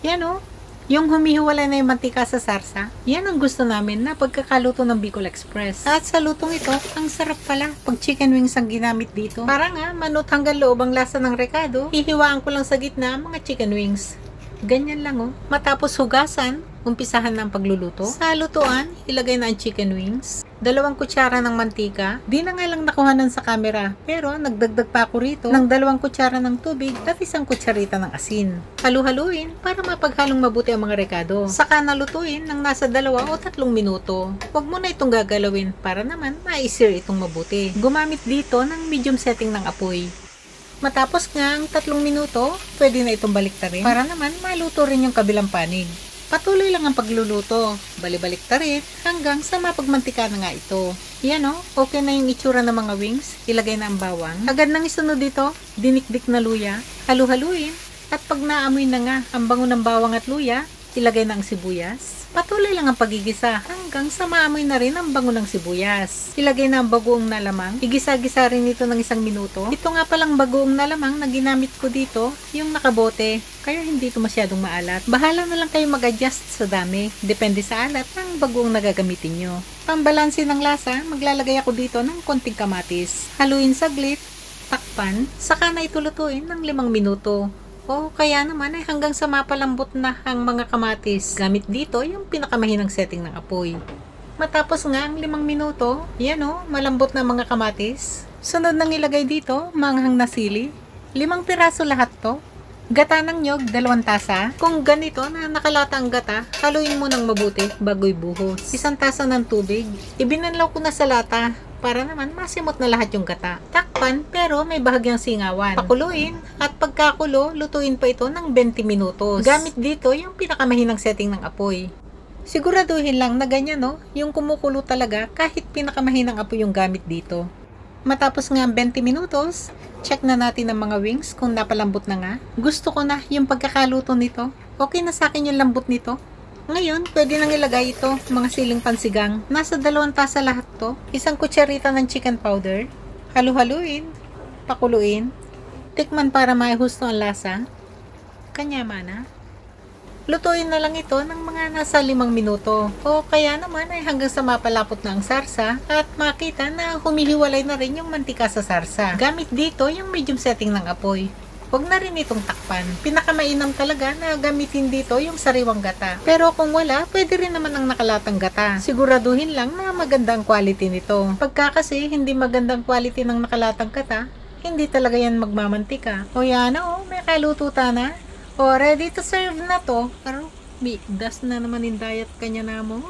Yan o. Yung humihiwalay na yung mantika sa sarsa, yan ang gusto namin na pagkakaluto ng Bicol Express. At sa lutong ito, ang sarap pala pag chicken wings ang ginamit dito. Para nga, manot hanggang loob ang lasa ng rekado, hihiwaan ko lang sa gitna mga chicken wings. Ganyan lang oh. Matapos hugasan, umpisahan ng pagluluto. Sa lutuan, ilagay na ang chicken wings. 2 kutsara ng mantika. Di na nga lang nakuhanan sa camera, pero nagdagdag pa ako rito ng 2 kutsara ng tubig at 1 kutsarita ng asin. Halu-haluin para mapaghalong mabuti ang mga rekado. Saka nalutuin ng nasa 2 o 3 minuto. Huwag mo na itong gagalawin para naman ma-sear itong mabuti. Gumamit dito ng medium setting ng apoy. Matapos nga ang 3 minuto, pwede na itong baliktarin para naman maluto rin yung kabilang panig. Patuloy lang ang pagluluto, balibaliktarin hanggang sa mapagmantika na nga ito. Yan o, okay na yung itsura ng mga wings, ilagay na ang bawang. Agad nang isunod dito, dinikdik na luya, halu-haluin, at pag naamoy na nga ang bango ng bawang at luya, ilagay na ang sibuyas. Patuloy lang ang pagigisa hanggang sa maamoy na rin ang bango ng sibuyas. Ilagay na ang bagoong na lamang. Igisa-gisa rin ito ng 1 minuto. Ito nga palang bagoong na lamang na ginamit ko dito, yung nakabote. Kaya hindi ito masyadong maalat. Bahala na lang kayo mag-adjust sa dami. Depende sa alat ng bagoong nagagamitin nyo. Pambalansin ng lasa, maglalagay ako dito ng konting kamatis. Haluin saglit, takpan, saka na ito lutuin ng 5 minuto. O kaya naman ay hanggang sa mapalambot na ang mga kamatis. Gamit dito yung pinakamahinang setting ng apoy. Matapos nga ang 5 minuto, yan o, malambot na mga kamatis. Sunod nang ilagay dito, manghang na sili. 5 piraso lahat to. Gata ng nyog, 2 tasa. Kung ganito na nakalata ang gata, haluin mo ng mabuti bago ibuhos. 1 tasa ng tubig. Ibinanlaw ko na sa lata para naman masimot na lahat yung gata. Takpan pero may bahagyang singawan. Pakuluin at pagkakulo, lutuin pa ito ng 20 minutos. Gamit dito yung pinakamahinang setting ng apoy. Siguraduhin lang na ganyan no, yung kumukulo talaga kahit pinakamahinang apoy yung gamit dito. Matapos nga 20 minutos, check na natin ang mga wings kung napalambot na nga. Gusto ko na yung pagkakaluto nito. Okay na sa akin yung lambot nito. Ngayon, pwede nang ilagay ito, mga siling pansigang. Nasa 2 tasa lahat to. 1 kutsarita ng chicken powder. Halu-haluin. Pakuluin. Tikman para maihusto ang lasa. Kanyama na. Lutuin na lang ito ng mga nasa 5 minuto. O kaya naman ay hanggang sa mapalapot na ang sarsa at makita na humihiwalay na rin yung mantika sa sarsa. Gamit dito yung medium setting ng apoy. Huwag na rin itong takpan. Pinakamainam talaga na gamitin dito yung sariwang gata. Pero kung wala, pwede rin naman ang nakalatang gata. Siguraduhin lang na magandang quality nito. Pagka kasi hindi magandang quality ng nakalatang gata, hindi talaga yan magmamantika. O yan o, may kalututa na. O ready to serve na to. Pero, bigdas na naman yung diet kanya na mo.